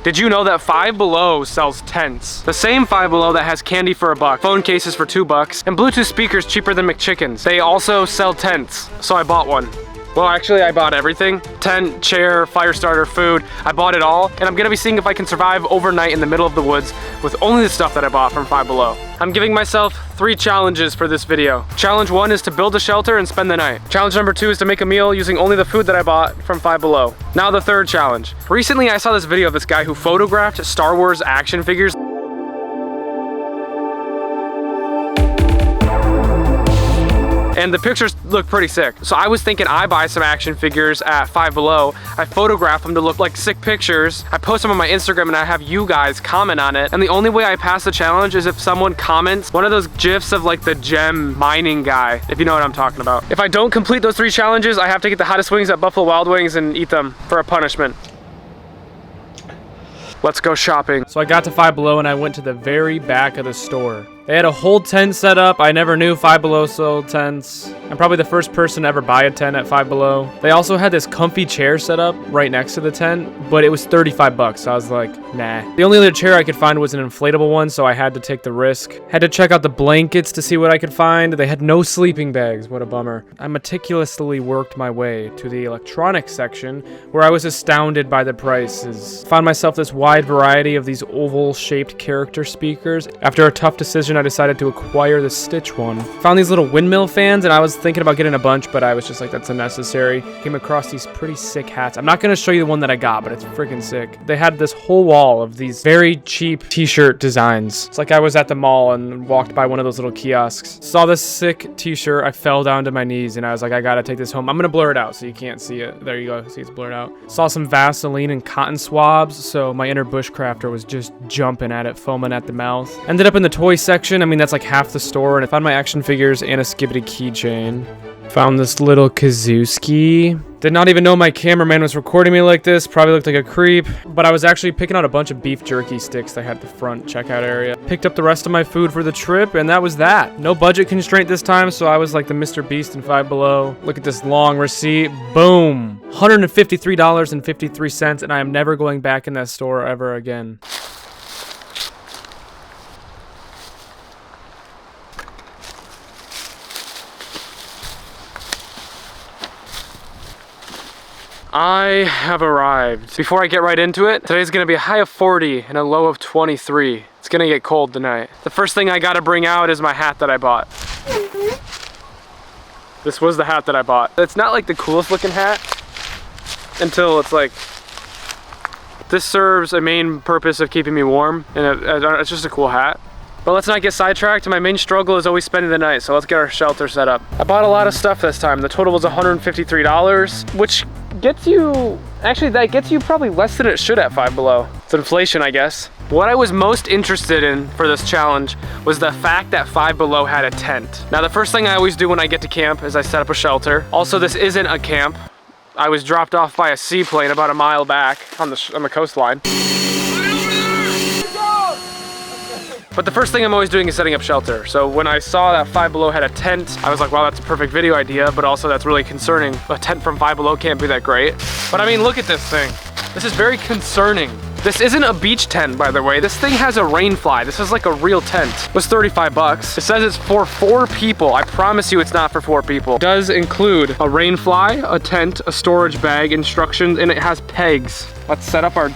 Did you know that Five Below sells tents? The same Five Below that has candy for $1, phone cases for $2, and Bluetooth speakers cheaper than McChickens. They also sell tents, so I bought one. Well, actually, I bought everything. Tent, chair, fire starter, food. I bought it all, and I'm gonna be seeing if I can survive overnight in the middle of the woods with only the stuff that I bought from Five Below. I'm giving myself 3 challenges for this video. Challenge 1 is to build a shelter and spend the night. Challenge number 2 is to make a meal using only the food that I bought from Five Below. Now the 3rd challenge. Recently, I saw this video of this guy who photographed Star Wars action figures. And the pictures look pretty sick. So I was thinking I buy some action figures at Five Below. I photograph them to look like sick pictures. I post them on my Instagram and I have you guys comment on it. And the only way I pass the challenge is if someone comments one of those GIFs of like the gem mining guy, if you know what I'm talking about. If I don't complete those 3 challenges, I have to get the hottest wings at Buffalo Wild Wings and eat them for a punishment. Let's go shopping. So I got to Five Below and I went to the very back of the store. They had a whole tent set up. I never knew Five Below sold tents. I'm probably the first person to ever buy a tent at Five Below. They also had this comfy chair set up right next to the tent, but it was $35. So I was like, nah. The only other chair I could find was an inflatable one, so I had to take the risk. Had to check out the blankets to see what I could find. They had no sleeping bags. What a bummer. I meticulously worked my way to the electronics section, where I was astounded by the prices. Found myself this wide variety of these oval-shaped character speakers. After a tough decision, I decided to acquire the Stitch one. Found these little windmill fans, and I was thinking about getting a bunch, but I was just like, that's unnecessary. Came across these pretty sick hats. I'm not gonna show you the one that I got, but it's freaking sick. They had this whole wall of these very cheap t-shirt designs. It's like I was at the mall and walked by one of those little kiosks. Saw this sick t-shirt, I fell down to my knees, and I was like, I gotta take this home. I'm gonna blur it out so you can't see it. There you go, see it's blurred out. Saw some Vaseline and cotton swabs, so my inner bushcrafter was just jumping at it, foaming at the mouth. Ended up in the toy section. I mean, that's like half the store, and I found my action figures and a Skibbity keychain. Found this little Kazuski. Did not even know my cameraman was recording me like this. Probably looked like a creep, but I was actually picking out a bunch of beef jerky sticks that had the front checkout area. Picked up the rest of my food for the trip, and that was that. No budget constraint this time, so I was like the Mr. Beast in Five Below. Look at this long receipt. Boom. $153.53, and I am never going back in that store ever again. I have arrived. Before I get right into it, today's gonna be a high of 40 and a low of 23. It's gonna get cold tonight. The first thing I gotta bring out is my hat that I bought. This was the hat that I bought. It's not like the coolest looking hat until it's like, this serves a main purpose of keeping me warm, and it's just a cool hat. But let's not get sidetracked. My main struggle is always spending the night, so let's get our shelter set up. I bought a lot of stuff this time. The total was $153, which gets you, actually that gets you probably less than it should at Five Below. It's inflation, I guess. What I was most interested in for this challenge was the fact that Five Below had a tent. Now, the first thing I always do when I get to camp is I set up a shelter. Also, this isn't a camp. I was dropped off by a seaplane about a mile back on the coastline. But the first thing I'm always doing is setting up shelter. So when I saw that Five Below had a tent, I was like, wow, that's a perfect video idea, but also that's really concerning. A tent from Five Below can't be that great. But I mean, look at this thing. This is very concerning. This isn't a beach tent, by the way. This thing has a rain fly. This is like a real tent. It was $35. It says it's for 4 people. I promise you it's not for 4 people. It does include a rain fly, a tent, a storage bag, instructions, and it has pegs. Let's set up our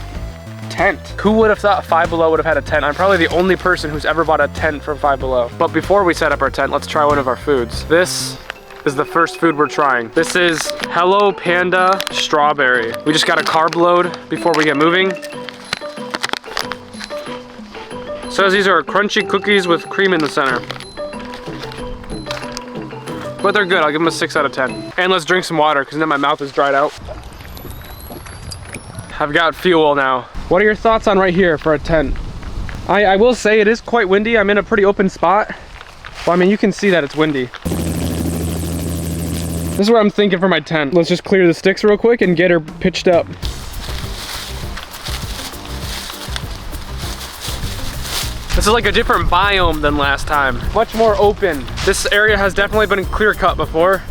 tent. Who would have thought Five Below would have had a tent? I'm probably the only person who's ever bought a tent from Five Below. But before we set up our tent, let's try one of our foods. This is the first food we're trying. This is Hello Panda Strawberry. We just got a carb load before we get moving. Says these are crunchy cookies with cream in the center. But they're good, I'll give them a 6 out of 10. And let's drink some water, because then my mouth is dried out. I've got fuel now. What are your thoughts on right here for a tent? I will say it is quite windy. I'm in a pretty open spot. Well, I mean, you can see that it's windy. This is what I'm thinking for my tent. Let's just clear the sticks real quick and get her pitched up. This is like a different biome than last time. Much more open. This area has definitely been clear cut before.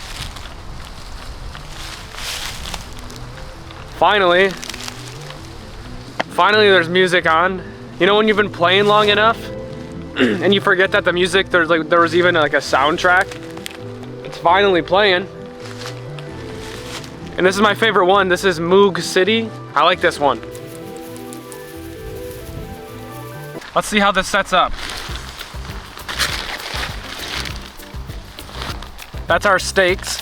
Finally, there's music on. You know when you've been playing long enough and you forget that the music, there was even like a soundtrack? It's finally playing. And this is my favorite one. This is Moog City. I like this one. Let's see how this sets up. That's our stakes.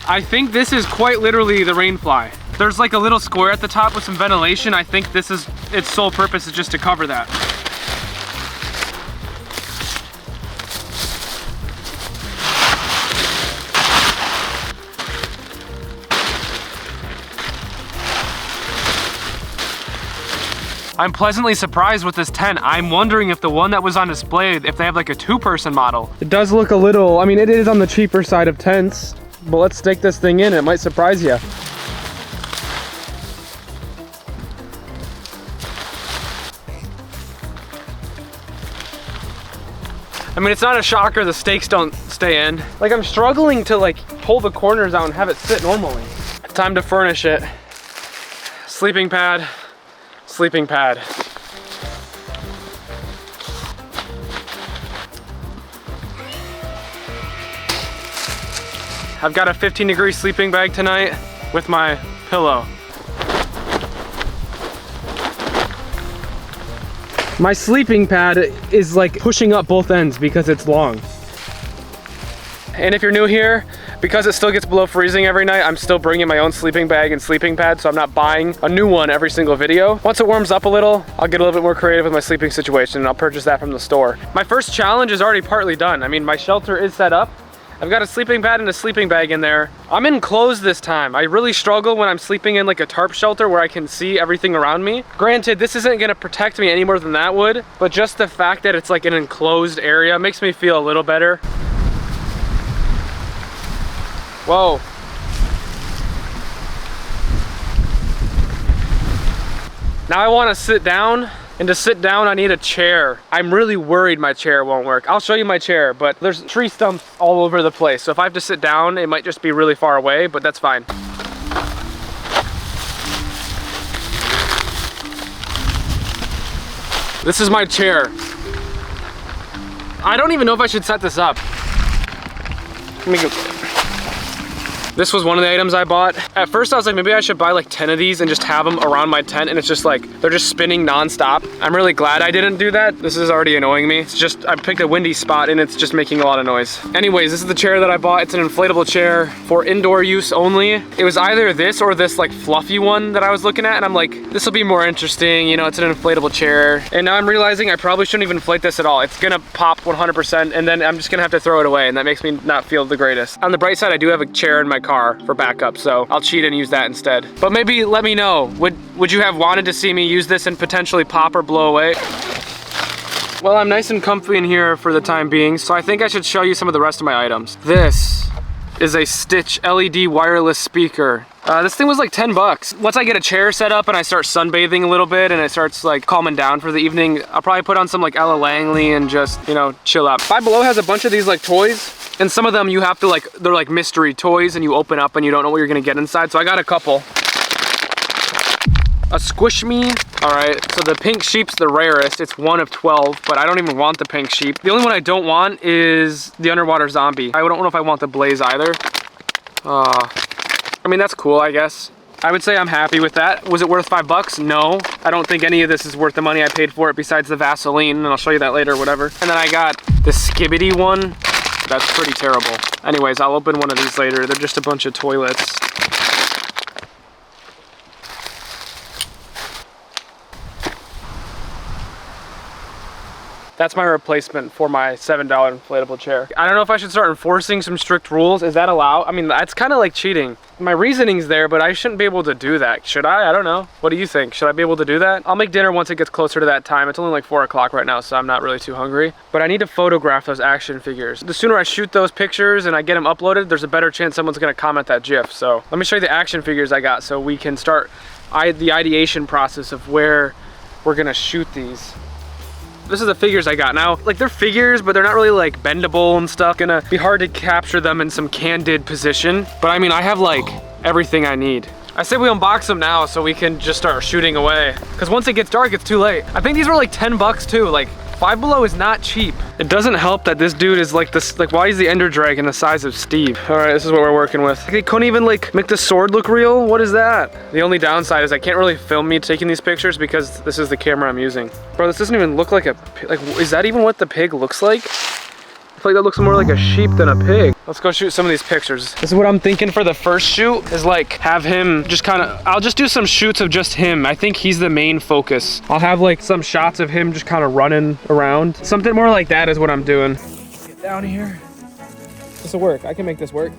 I think this is quite literally the rainfly. There's like a little square at the top with some ventilation. I think this is, its sole purpose is just to cover that. I'm pleasantly surprised with this tent. I'm wondering if the one that was on display, if they have like a 2-person model. It does look a little, I mean, it is on the cheaper side of tents, but let's stick this thing in. It might surprise you. I mean, it's not a shocker the stakes don't stay in. Like, I'm struggling to like pull the corners out and have it sit normally. Time to furnish it. Sleeping pad. Sleeping pad. I've got a 15-degree sleeping bag tonight with my pillow. My sleeping pad is like pushing up both ends because it's long. And if you're new here, because it still gets below freezing every night, I'm still bringing my own sleeping bag and sleeping pad, so I'm not buying a new one every single video. Once it warms up a little, I'll get a little bit more creative with my sleeping situation and I'll purchase that from the store. My first challenge is already partly done. I mean, my shelter is set up. I've got a sleeping pad and a sleeping bag in there. I'm enclosed this time. I really struggle when I'm sleeping in like a tarp shelter where I can see everything around me. Granted, this isn't gonna protect me any more than that would, but just the fact that it's like an enclosed area makes me feel a little better. Whoa. Now I want to sit down, and to sit down I need a chair. I'm really worried my chair won't work. I'll show you my chair, but there's tree stumps all over the place. So if I have to sit down, it might just be really far away, but that's fine. This is my chair. I don't even know if I should set this up. Let me go. This was one of the items I bought. At first I was like, maybe I should buy like 10 of these and just have them around my tent, and it's just like, they're just spinning nonstop. I'm really glad I didn't do that. This is already annoying me. It's just, I picked a windy spot and it's just making a lot of noise. Anyways, this is the chair that I bought. It's an inflatable chair for indoor use only. It was either this or this like fluffy one that I was looking at, and I'm like, this will be more interesting. You know, it's an inflatable chair. And now I'm realizing I probably shouldn't even inflate this at all. It's gonna pop 100% and then I'm just gonna have to throw it away, and that makes me not feel the greatest. On the bright side, I do have a chair in my car for backup, so I'll cheat and use that instead. But maybe let me know, would you have wanted to see me use this and potentially pop or blow away? Well, I'm nice and comfy in here for the time being, so I think I should show you some of the rest of my items. This is a Stitch LED wireless speaker. This thing was like 10 bucks. Once I get a chair set up and I start sunbathing a little bit and it starts like calming down for the evening, I'll probably put on some like Ella Langley and just, you know, chill out. Five Below has a bunch of these like toys, and some of them you have to like, they're like mystery toys and you open up and you don't know what you're gonna get inside. So I got a couple. A Squish Me. All right, so the pink sheep's the rarest. It's 1 of 12, but I don't even want the pink sheep. The only one I don't want is the underwater zombie. I don't know if I want the blaze either. I mean, that's cool, I guess. I would say I'm happy with that. Was it worth 5 bucks? No. I don't think any of this is worth the money I paid for it besides the Vaseline, and I'll show you that later, whatever. And then I got the Skibbity one. That's pretty terrible. Anyways, I'll open one of these later. They're just a bunch of toilets. That's my replacement for my $7 inflatable chair. I don't know if I should start enforcing some strict rules. Is that allowed? I mean, that's kind of like cheating. My reasoning's there, but I shouldn't be able to do that. Should I? I don't know. What do you think? Should I be able to do that? I'll make dinner once it gets closer to that time. It's only like 4 o'clock right now, so I'm not really too hungry. But I need to photograph those action figures. The sooner I shoot those pictures and I get them uploaded, there's a better chance someone's gonna comment that GIF. So let me show you the action figures I got so we can start the ideation process of where we're gonna shoot these. This is the figures I got. Now, like, they're figures, but they're not really like bendable and stuff. Gonna be hard to capture them in some candid position. But I mean, I have like everything I need. I say we unbox them now so we can just start shooting away. Because once it gets dark, it's too late. I think these were like 10 bucks too. Like, Five Below is not cheap. It doesn't help that this dude is like this, like why is the Ender Dragon the size of Steve? All right, this is what we're working with. They couldn't even like make the sword look real. What is that? The only downside is I can't really film me taking these pictures because this is the camera I'm using. Bro, this doesn't even look like a, like, is that even what the pig looks like? I feel like that looks more like a sheep than a pig. Let's go shoot some of these pictures. This is what I'm thinking for the first shoot is like have him just kind of, I'll just do some shoots of just him. I think he's the main focus. I'll have like some shots of him just kind of running around. Something more like that is what I'm doing. Get down here. This will work. I can make this work.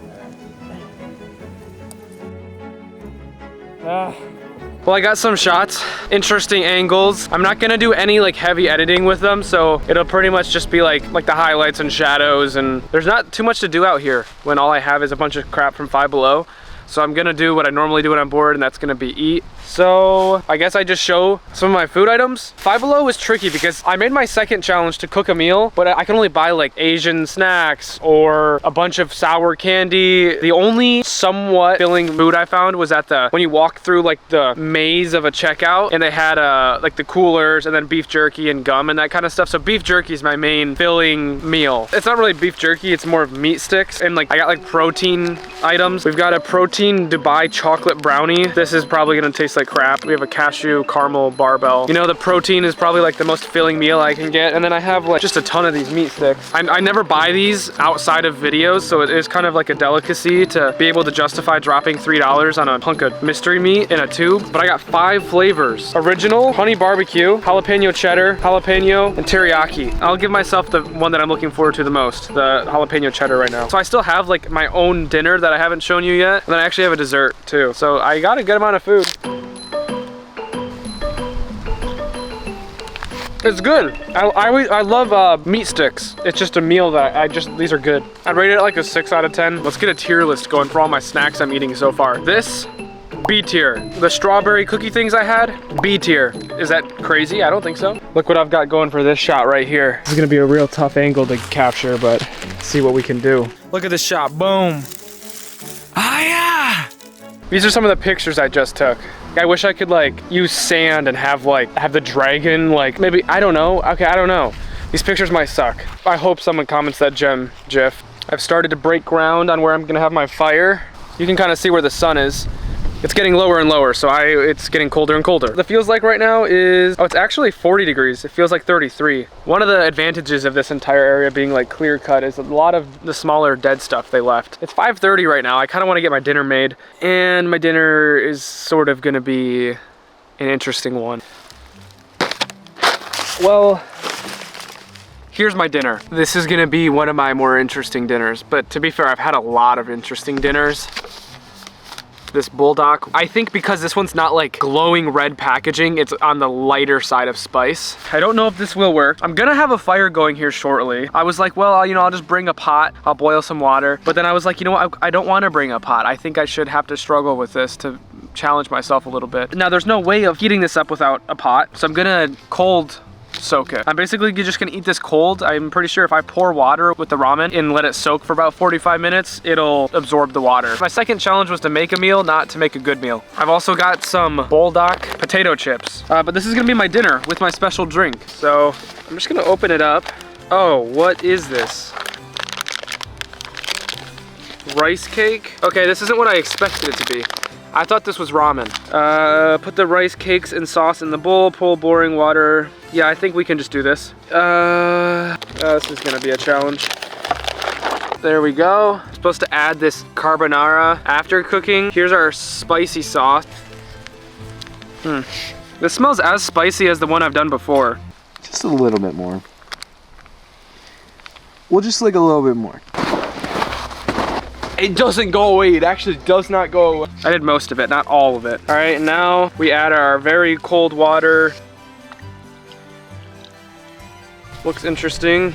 Well, I got some shots, interesting angles. I'm not gonna do any like heavy editing with them, so it'll pretty much just be like the highlights and shadows, and there's not too much to do out here when all I have is a bunch of crap from Five Below. So I'm gonna do what I normally do when I'm bored, and that's gonna be eat. So I guess I just show some of my food items. Five Below was tricky because I made my second challenge to cook a meal, but I can only buy like Asian snacks or a bunch of sour candy. The only somewhat filling food I found was at when you walk through like the maze of a checkout, and they had like the coolers and then beef jerky and gum and that kind of stuff. So beef jerky is my main filling meal. It's not really beef jerky, it's more of meat sticks, and like I got like protein items. We've got a protein Dubai chocolate brownie. This is probably gonna taste like crap. We have a cashew caramel barbell. You know, the protein is probably like the most filling meal I can get. And then I have like just a ton of these meat sticks. I never buy these outside of videos, so it is kind of like a delicacy to be able to justify dropping $3 on a hunk of mystery meat in a tube. But I got 5 flavors. Original, honey barbecue, jalapeno cheddar, jalapeno, and teriyaki. I'll give myself the one that I'm looking forward to the most, the jalapeno cheddar right now. So I still have like my own dinner that I haven't shown you yet. And then I actually have a dessert too. So I got a good amount of food. It's good. I love meat sticks. It's just a meal that these are good. I'd rate it like a 6 out of 10. Let's get a tier list going for all my snacks I'm eating so far. This, B tier. The strawberry cookie things I had, B tier. Is that crazy? I don't think so. Look what I've got going for this shot right here. This is gonna be a real tough angle to capture, but let's see what we can do. Look at this shot, boom. Ah, yeah. These are some of the pictures I just took. I wish I could like use sand and have the dragon, like maybe, I don't know. Okay, I don't know. These pictures might suck. I hope someone comments that gem GIF. I've started to break ground on where I'm gonna have my fire. You can kind of see where the sun is. It's getting lower and lower, so it's getting colder and colder. What it feels like right now is, oh, it's actually 40 degrees. It feels like 33. One of the advantages of this entire area being like clear cut is a lot of the smaller dead stuff they left. It's 5:30 right now. I kind of want to get my dinner made, and my dinner is sort of gonna be an interesting one. Well, here's my dinner. This is gonna be one of my more interesting dinners, but to be fair, I've had a lot of interesting dinners. This bulldog, I think because this one's not like glowing red packaging, it's on the lighter side of spice. I don't know if this will work. I'm gonna have a fire going here shortly. I was like, well, you know, I'll just bring a pot, I'll boil some water. But then I was like, you know what, I don't wanna bring a pot. I think I should have to struggle with this to challenge myself a little bit. Now there's no way of heating this up without a pot, so I'm gonna cold soak it. I'm basically just gonna eat this cold. I'm pretty sure if I pour water with the ramen and let it soak for about 45 minutes, it'll absorb the water. My second challenge was to make a meal, not to make a good meal. I've also got some bulldog potato chips, but this is gonna be my dinner with my special drink. So I'm just gonna open it up. Oh, what is this? Rice cake? Okay, this isn't what I expected it to be. I thought this was ramen. Put the rice cakes and sauce in the bowl, pour boiling water. Yeah, I think we can just do this. This is gonna be a challenge. There we go. Supposed to add this carbonara after cooking. Here's our spicy sauce. This smells as spicy as the one I've done before. Just a little bit more. We'll just like a little bit more. It doesn't go away. It actually does not go away. I did most of it, not all of it. All right, now we add our very cold water. Looks interesting.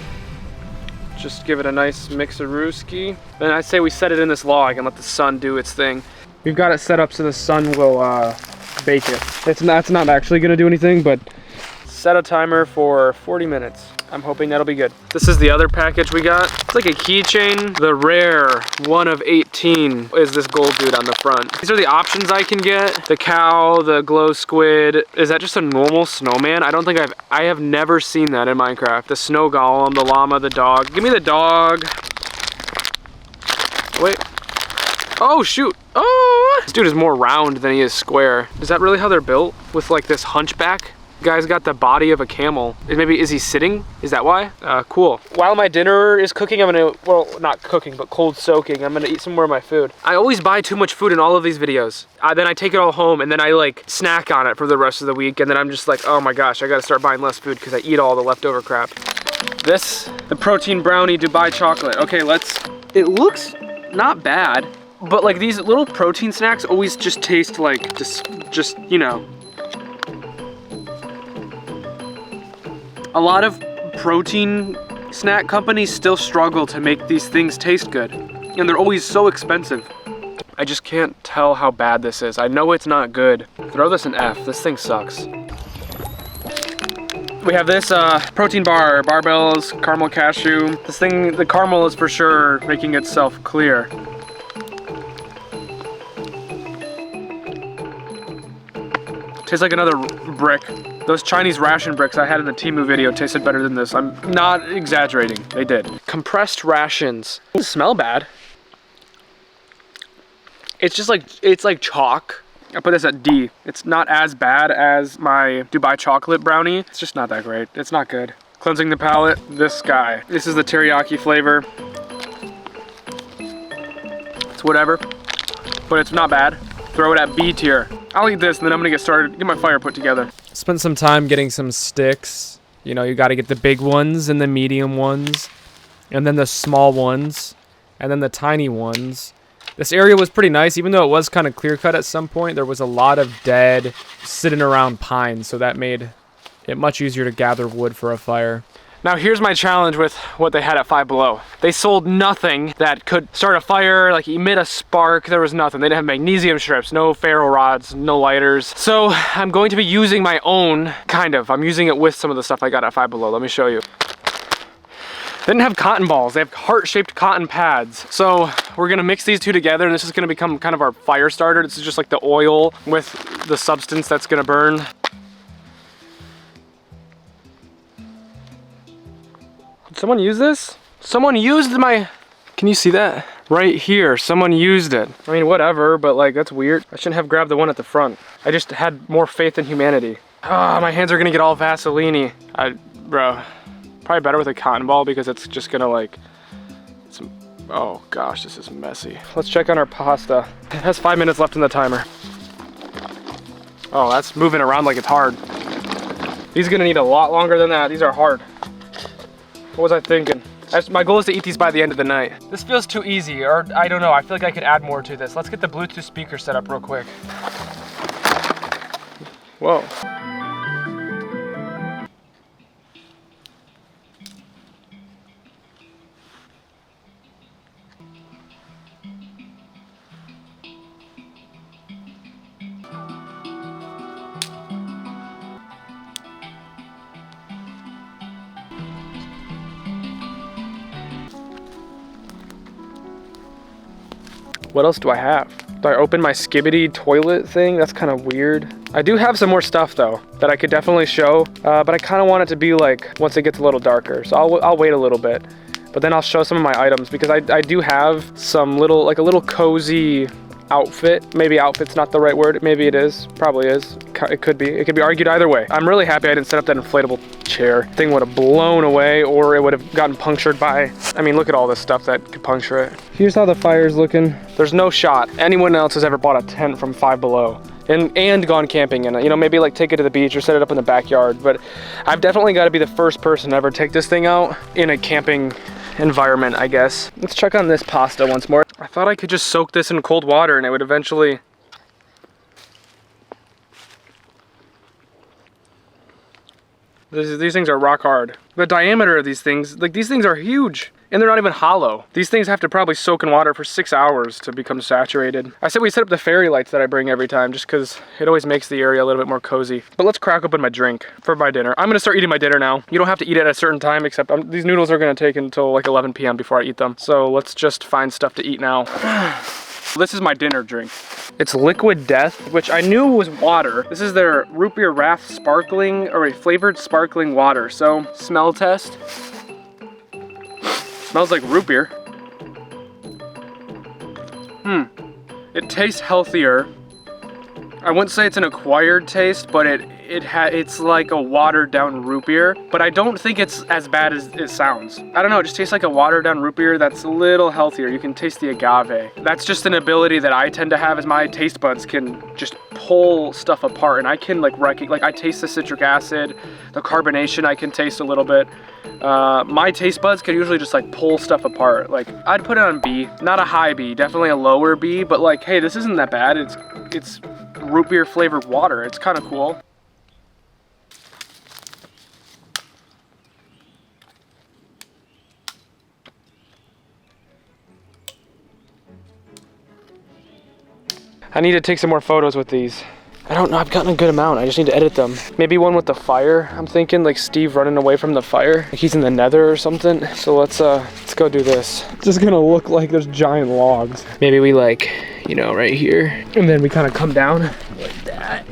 Just give it a nice mix-a-rooski. And I say we set it in this log and let the sun do its thing. We've got it set up so the sun will bake it. That's not actually gonna do anything, but set a timer for 40 minutes. I'm hoping that'll be good. This is the other package we got. It's like a keychain. The rare 1 of 18 is this gold dude on the front. These are the options I can get. The cow, the glow squid. Is that just a normal snowman? I don't think I have never seen that in Minecraft. The snow golem, the llama, the dog. Give me the dog. Wait. Oh, shoot. Oh! This dude is more round than he is square. Is that really how they're built? With like this hunchback? Guy's got the body of a camel. Maybe, is he sitting? Is that why? Cool. While my dinner is cooking, I'm gonna, well, not cooking, but cold soaking. I'm gonna eat some more of my food. I always buy too much food in all of these videos. Then I take it all home and then I like snack on it for the rest of the week. And then I'm just like, oh my gosh, I gotta start buying less food because I eat all the leftover crap. This, the protein brownie Dubai chocolate. Okay, it looks not bad, but like these little protein snacks always just taste like, just you know, a lot of protein snack companies still struggle to make these things taste good. And they're always so expensive. I just can't tell how bad this is. I know it's not good. Throw this an F, this thing sucks. We have this protein bar, barbells, caramel cashew. This thing, the caramel is for sure making itself clear. Tastes like another brick. Those Chinese ration bricks I had in the Temu video tasted better than this. I'm not exaggerating, they did. Compressed rations. It doesn't smell bad. It's just like, it's like chalk. I put this at D. It's not as bad as my Dubai chocolate brownie. It's just not that great. It's not good. Cleansing the palate, this guy. This is the teriyaki flavor. It's whatever, but it's not bad. Throw it at B tier. I'll eat this and then I'm gonna get started, get my fire put together. Spent some time getting some sticks. You know, you gotta get the big ones and the medium ones, and then the small ones, and then the tiny ones. This area was pretty nice, even though it was kind of clear cut at some point. There was a lot of dead sitting around pines, so that made it much easier to gather wood for a fire. Now here's my challenge with what they had at Five Below. They sold nothing that could start a fire, like emit a spark. There was nothing. They didn't have magnesium strips, no ferro rods, no lighters. So I'm going to be using my own, kind of. I'm using it with some of the stuff I got at Five Below. Let me show you. They didn't have cotton balls. They have heart-shaped cotton pads. So we're gonna mix these two together and this is gonna become kind of our fire starter. This is just like the oil with the substance that's gonna burn. Did someone use this? Someone used my, can you see that? Right here, someone used it. I mean, whatever, but like, that's weird. I shouldn't have grabbed the one at the front. I just had more faith in humanity. Ah, my hands are gonna get all Vaseline-y. Bro, probably better with a cotton ball because it's just gonna like, oh gosh, this is messy. Let's check on our pasta. It has 5 minutes left in the timer. Oh, that's moving around like it's hard. These are gonna need a lot longer than that. These are hard. What was I thinking? My goal is to eat these by the end of the night. This feels too easy, or I don't know. I feel like I could add more to this. Let's get the Bluetooth speaker set up real quick. Whoa. What else do I have? Do I open my skibbity toilet thing? That's kind of weird. I do have some more stuff though that I could definitely show, but I kind of want it to be like once it gets a little darker. So I'll wait a little bit, but then I'll show some of my items because I do have some little, like a little cozy outfit. Maybe outfit's not the right word. Maybe it is, probably is. It could be argued either way. I'm really happy I didn't set up that inflatable chair. Thing would have blown away or it would have gotten punctured by, I mean, look at all this stuff that could puncture it. Here's how the fire's looking. There's no shot anyone else has ever bought a tent from Five Below and gone camping in it. You know, maybe like take it to the beach or set it up in the backyard, but I've definitely got to be the first person to ever take this thing out in a camping environment, I guess. Let's check on this pasta once more. I thought I could just soak this in cold water and it would eventually... These things are rock hard. The diameter of these things, like these things are huge. And they're not even hollow. These things have to probably soak in water for 6 hours to become saturated. I said we set up the fairy lights that I bring every time just because it always makes the area a little bit more cozy. But let's crack open my drink for my dinner. I'm gonna start eating my dinner now. You don't have to eat it at a certain time, except these noodles are gonna take until like 11 p.m. before I eat them. So let's just find stuff to eat now. This is my dinner drink. It's Liquid Death, which I knew was water. This is their root beer wrath sparkling, or a flavored sparkling water. So, smell test. Smells like root beer. It tastes healthier. I wouldn't say it's an acquired taste, but it's like a watered down root beer, but I don't think it's as bad as it sounds. I don't know, it just tastes like a watered down root beer that's a little healthier. You can taste the agave. That's just an ability that I tend to have, is my taste buds can just pull stuff apart, and I can like I taste the citric acid, the carbonation I can taste a little bit. My taste buds can usually just like pull stuff apart. Like, I'd put it on B, not a high B, definitely a lower B, but like, hey, this isn't that bad. It's root beer flavored water. It's kind of cool. I need to take some more photos with these. I don't know, I've gotten a good amount. I just need to edit them. Maybe one with the fire. I'm thinking like Steve running away from the fire. Like he's in the nether or something. So let's go do this. It's just gonna look like there's giant logs. Maybe we like, you know, right here. And then we kind of come down like that.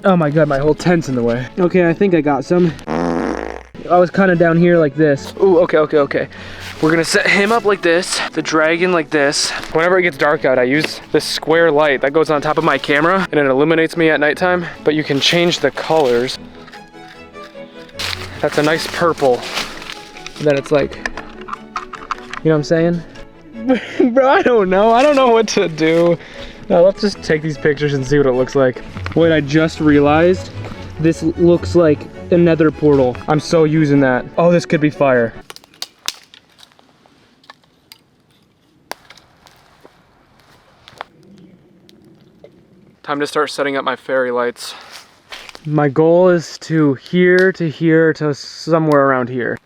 Oh my God, my whole tent's in the way. Okay, I think I got some. I was kind of down here like this. Ooh, okay. We're gonna set him up like this, the dragon like this. Whenever it gets dark out, I use this square light that goes on top of my camera and it illuminates me at nighttime, but you can change the colors. That's a nice purple. And then it's like, you know what I'm saying? Bro, I don't know what to do. Now let's just take these pictures and see what it looks like. Wait, I just realized this looks like a nether portal. I'm so using that. Oh, this could be fire. Time to start setting up my fairy lights. My goal is to here to somewhere around here.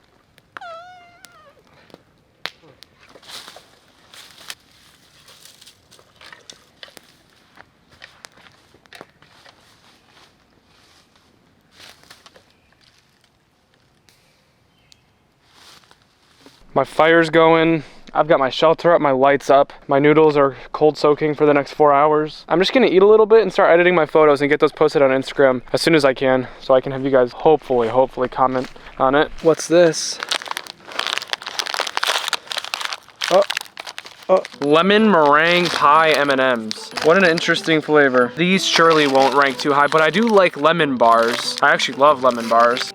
My fire's going. I've got my shelter up, my lights up. My noodles are cold soaking for the next 4 hours. I'm just gonna eat a little bit and start editing my photos and get those posted on Instagram as soon as I can, so I can have you guys hopefully comment on it. What's this? Oh, lemon meringue pie M&Ms. What an interesting flavor. These surely won't rank too high, but I do like lemon bars. I actually love lemon bars.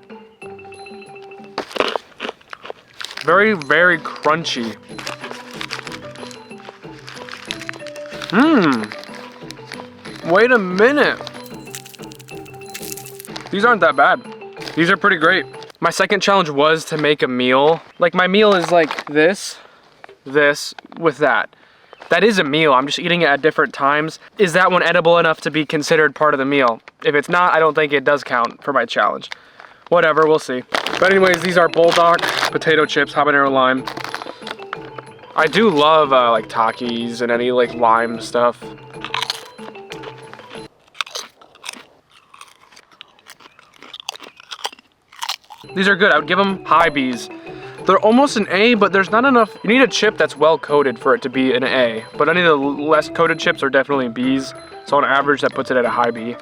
Very, very crunchy. Wait a minute. These aren't that bad. These are pretty great. My second challenge was to make a meal. Like, my meal is like this with that. That is a meal. I'm just eating it at different times. Is that one edible enough to be considered part of the meal? If it's not, I don't think it does count for my challenge. Whatever, we'll see. But anyways, these are bulldog potato chips, habanero lime. I do love like Takis and any like lime stuff. These are good. I would give them high Bs. They're almost an A, but there's not enough. You need a chip that's well coated for it to be an A. But any of the less coated chips are definitely Bs. So on average, that puts it at a high B.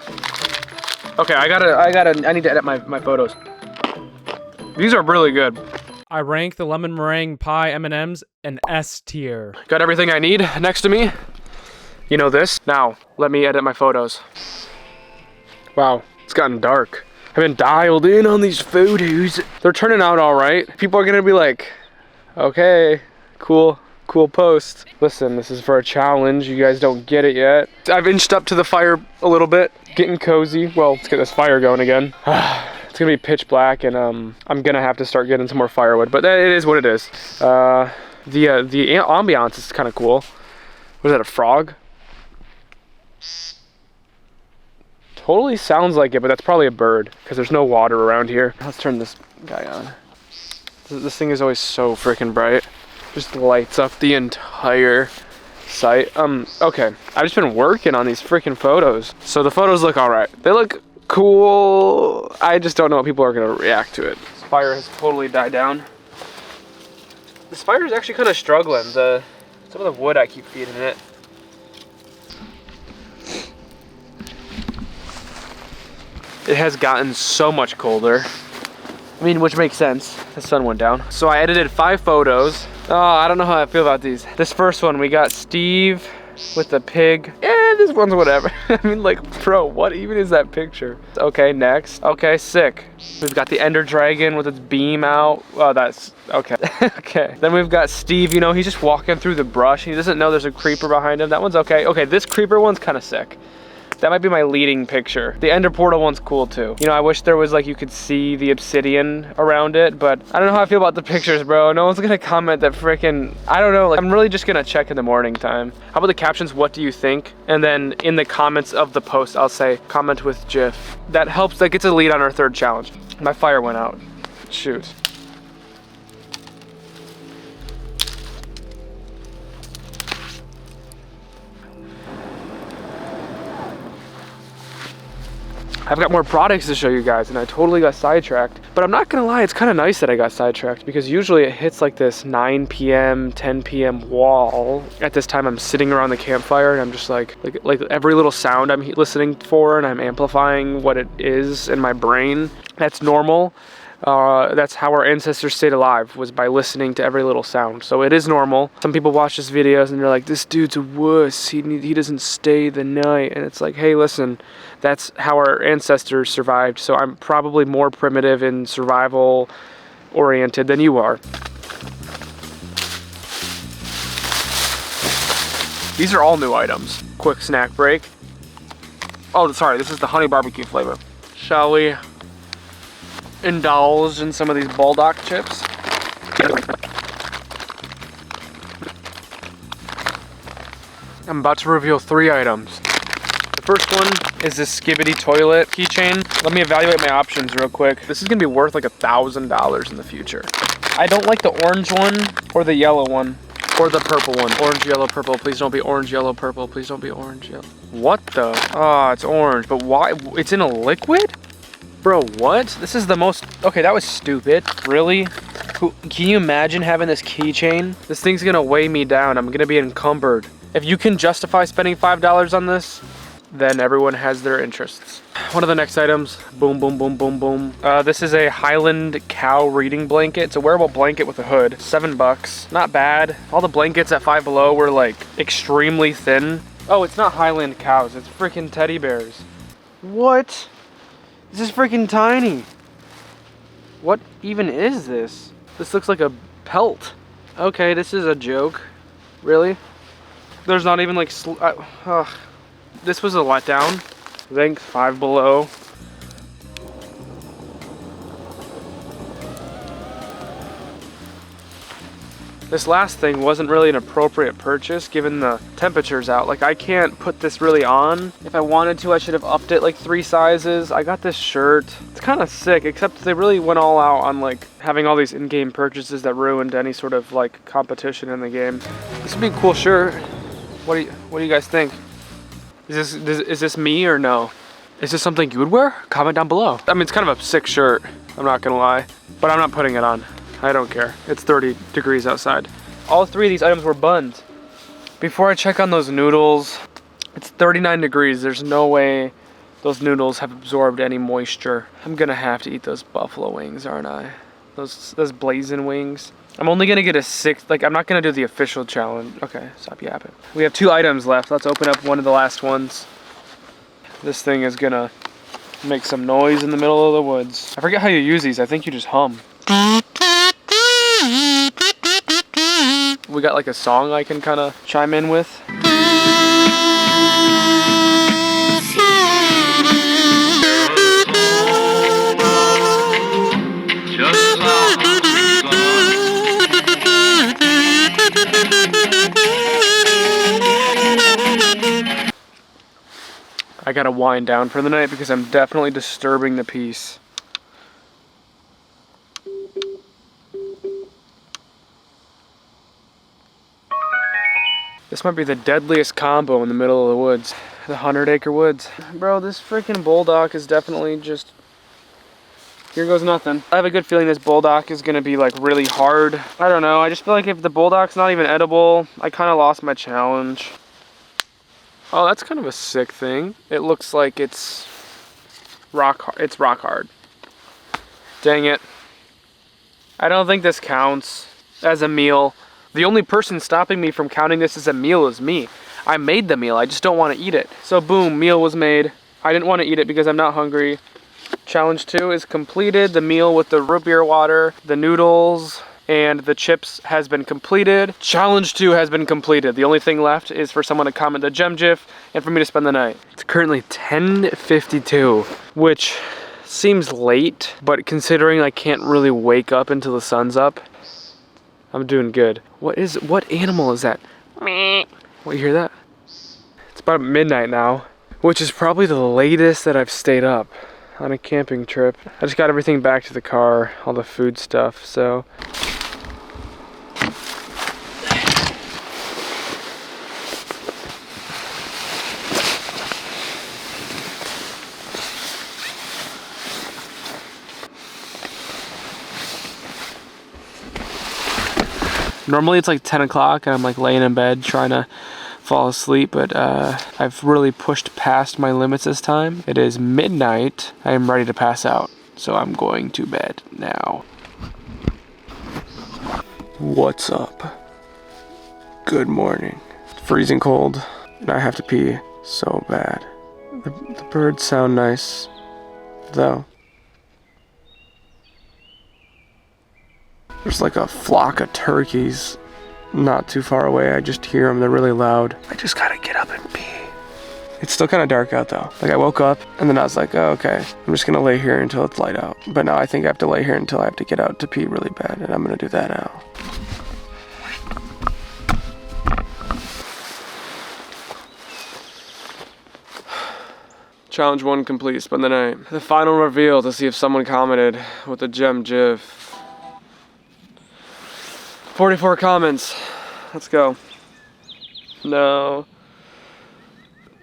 Okay, I need to edit my photos. These are really good. I rank the lemon meringue pie M&Ms an S tier. Got everything I need next to me. You know this. Now, let me edit my photos. Wow, it's gotten dark. I've been dialed in on these photos. They're turning out all right. People are gonna be like, okay, cool post. Listen, this is for a challenge. You guys don't get it yet. I've inched up to the fire a little bit, getting cozy. Well, let's get this fire going again. It's gonna be pitch black, and I'm gonna have to start getting some more firewood, but it is what it is. The ambiance is kind of cool. Was that, a frog? Totally sounds like it, but that's probably a bird because there's no water around here. Let's turn this guy on. This thing is always so freaking bright. Just lights up the entire site. Okay, I've just been working on these freaking photos. So the photos look all right. They look cool. I just don't know what people are gonna react to it. This fire has totally died down. This fire is actually kind of struggling. Some of the wood I keep feeding it. It has gotten so much colder. I mean, which makes sense. The sun went down. So I edited 5 photos. Oh, I don't know how I feel about these. This first one, we got Steve with the pig. This one's whatever. I mean, like, bro, what even is that picture? Okay, next. Okay, sick. We've got the Ender Dragon with its beam out. Oh, that's, okay. Okay. Then we've got Steve, you know, he's just walking through the brush. He doesn't know there's a creeper behind him. That one's okay. Okay, this creeper one's kind of sick. That might be my leading picture. The Ender Portal one's cool too. You know, I wish there was like, you could see the obsidian around it, but I don't know how I feel about the pictures, bro. No one's gonna comment that freaking, I don't know, like I'm really just gonna check in the morning time. How about the captions, what do you think? And then in the comments of the post, I'll say, comment with GIF. That helps, that gets a lead on our 3rd challenge. My fire went out, shoot. I've got more products to show you guys, and I totally got sidetracked. But I'm not gonna lie, it's kind of nice that I got sidetracked, because usually it hits like this 9 p.m., 10 p.m. wall. At this time, I'm sitting around the campfire, and I'm just like every little sound I'm listening for, and I'm amplifying what it is in my brain. That's normal. That's how our ancestors stayed alive, was by listening to every little sound. So it is normal. Some people watch this videos and they're like, this dude's a wuss, he doesn't stay the night. And it's like, hey, listen, that's how our ancestors survived. So I'm probably more primitive and survival oriented than you are. These are all new items. Quick snack break. Oh, sorry, this is the honey barbecue flavor. Shall we indulge in some of these bulldog chips? I'm about to reveal 3 items. The first one is this Skibbity toilet keychain. Let me evaluate my options real quick. This is gonna be worth like $1,000 in the future. I don't like the orange one or the yellow one or the purple one. Orange, yellow, purple. Please don't be orange, yellow, purple. Please don't be orange, yellow. What the? Oh, it's orange, but why? It's in a liquid? Bro, what? This is the most, okay, that was stupid. Really? Can you imagine having this keychain? This thing's gonna weigh me down. I'm gonna be encumbered. If you can justify spending $5 on this, then everyone has their interests. One of the next items, boom, boom, boom, boom, boom. This is a Highland cow reading blanket. It's a wearable blanket with a hood, $7. Not bad. All the blankets at Five Below were like extremely thin. Oh, it's not Highland cows, it's freaking teddy bears. What? This is freaking tiny. What even is this? This looks like a pelt. Okay, this is a joke. Really? There's not even like, this was a letdown. Thanks, Five Below. This last thing wasn't really an appropriate purchase given the temperatures out. Like, I can't put this really on. If I wanted to, I should have upped it like 3 sizes. I got this shirt. It's kind of sick, except they really went all out on like having all these in-game purchases that ruined any sort of like competition in the game. This would be a cool shirt. What do you guys think? Is this me or no? Is this something you would wear? Comment down below. I mean, it's kind of a sick shirt, I'm not gonna lie, but I'm not putting it on. I don't care. It's 30 degrees outside. All 3 of these items were buns. Before I check on those noodles, it's 39 degrees. There's no way those noodles have absorbed any moisture. I'm gonna have to eat those buffalo wings, aren't I? Those blazing wings. I'm only gonna get a 6, like I'm not gonna do the official challenge. Okay, stop yapping. We have 2 items left. Let's open up one of the last ones. This thing is gonna make some noise in the middle of the woods. I forget how you use these. I think you just hum. We got like a song I can kind of chime in with. I gotta wind down for the night because I'm definitely disturbing the peace. This might be the deadliest combo in the middle of the woods. The 100-acre woods. Bro, this freaking bulldog is definitely just... Here goes nothing. I have a good feeling this bulldog is gonna be like really hard. I don't know, I just feel like if the bulldog's not even edible, I kind of lost my challenge. Oh, that's kind of a sick thing. It looks like it's rock hard. Dang it. I don't think this counts as a meal. The only person stopping me from counting this as a meal is me. I made the meal, I just don't want to eat it. So boom, meal was made. I didn't want to eat it because I'm not hungry. Challenge 2 is completed. The meal with the root beer water, the noodles, and the chips has been completed. Challenge 2 has been completed. The only thing left is for someone to comment the gem gif and for me to spend the night. It's currently 10:52, which seems late, but considering I can't really wake up until the sun's up, I'm doing good. What animal is that? What, you hear that? It's about midnight now, which is probably the latest that I've stayed up on a camping trip. I just got everything back to the car, all the food stuff, so. Normally it's like 10 o'clock and I'm like laying in bed trying to fall asleep, but I've really pushed past my limits this time. It is midnight. I am ready to pass out, so I'm going to bed now. What's up? Good morning. It's freezing cold and I have to pee so bad. The birds sound nice, though. There's like a flock of turkeys not too far away. I just hear them. They're really loud. I just gotta get up and pee. It's still kind of dark out though. Like I woke up and then I was like, oh, okay, I'm just gonna lay here until it's light out. But now I think I have to lay here until I have to get out to pee really bad, and I'm gonna do that now. Challenge 1 complete, spend the night. The final reveal to see if someone commented with the gem gif. 44 comments. Let's go. No.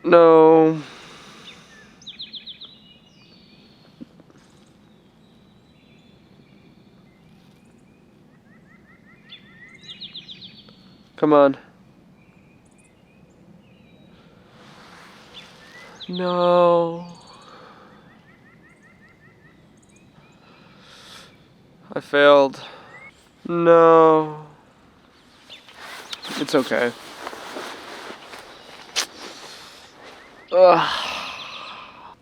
No. Come on. No. I failed. No. It's okay. Ugh.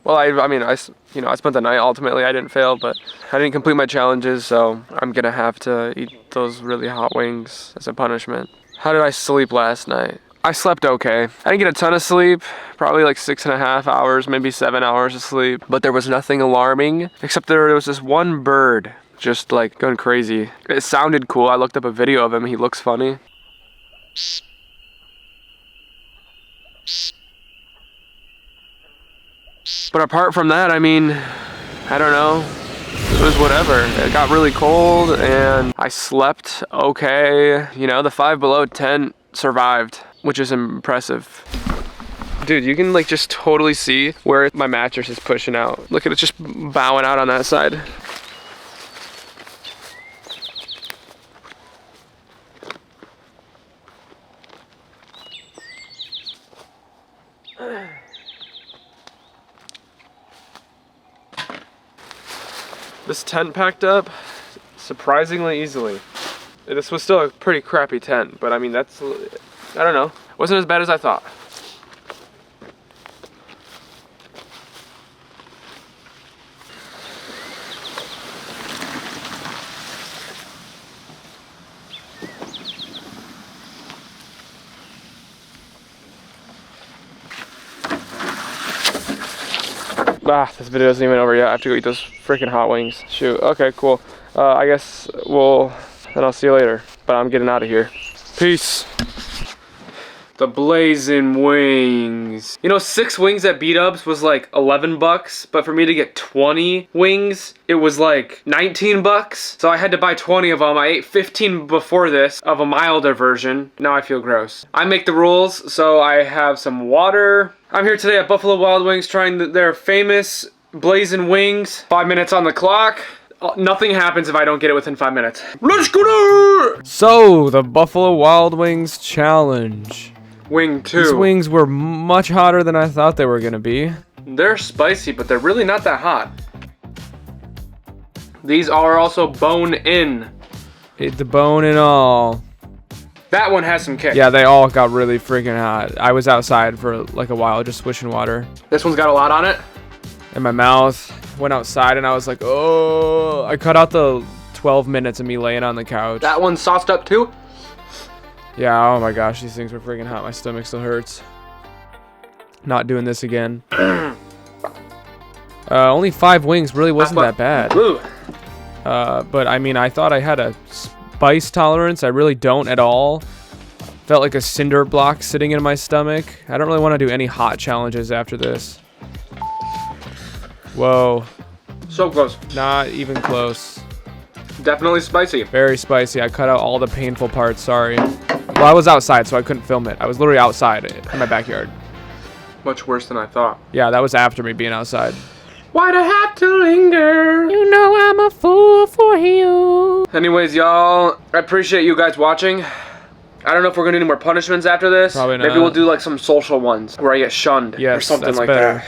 Well, I spent the night. Ultimately, I didn't fail, but I didn't complete my challenges, so I'm gonna have to eat those really hot wings as a punishment. How did I sleep last night? I slept okay. I didn't get a ton of sleep, probably like 6.5 hours, maybe 7 hours of sleep, but there was nothing alarming, except there was this one bird just like going crazy. It sounded cool. I looked up a video of him. He looks funny. But apart from that, I mean, I don't know. It was whatever. It got really cold and I slept okay. You know, the 5 Below tent survived, which is impressive. Dude, you can like just totally see where my mattress is pushing out. Look at it just bowing out on that side. This tent packed up surprisingly easily. This was still a pretty crappy tent, but I mean, that's, I don't know. Wasn't as bad as I thought. This video isn't even over yet. I have to go eat those freaking hot wings. Shoot. Okay, cool. I guess then I'll see you later. But I'm getting out of here. Peace. The blazing wings. You know, 6 wings at B-dubs was like $11, but for me to get 20 wings, it was like $19. So I had to buy 20 of them. I ate 15 before this of a milder version. Now I feel gross. I make the rules, so I have some water. I'm here today at Buffalo Wild Wings trying their famous blazing wings. 5 minutes on the clock. Nothing happens if I don't get it within 5 minutes. Let's go there! So, the Buffalo Wild Wings challenge. Wing 2. These wings were much hotter than I thought they were gonna be. They're spicy, but they're really not that hot. These are also bone in. The bone and all. That one has some kick. Yeah, they all got really freaking hot. I was outside for like a while just swishing water. This one's got a lot on it. In my mouth. Went outside and I was like, oh. I cut out the 12 minutes of me laying on the couch. That one's sauced up too? Yeah, oh my gosh, these things were freaking hot. My stomach still hurts. Not doing this again. Only 5 wings really wasn't that bad. But I mean, I thought I had a spice tolerance. I really don't at all. Felt like a cinder block sitting in my stomach. I don't really want to do any hot challenges after this. Whoa. So close. Not even close. Definitely spicy. Very spicy. I cut out all the painful parts, sorry. Well, I was outside, so I couldn't film it. I was literally outside in my backyard. Much worse than I thought. Yeah, that was after me being outside. Why'd I have to linger? You know I'm a fool for you. Anyways, y'all, I appreciate you guys watching. I don't know if we're gonna do any more punishments after this. Probably not. Maybe we'll do like some social ones where I get shunned or something like that.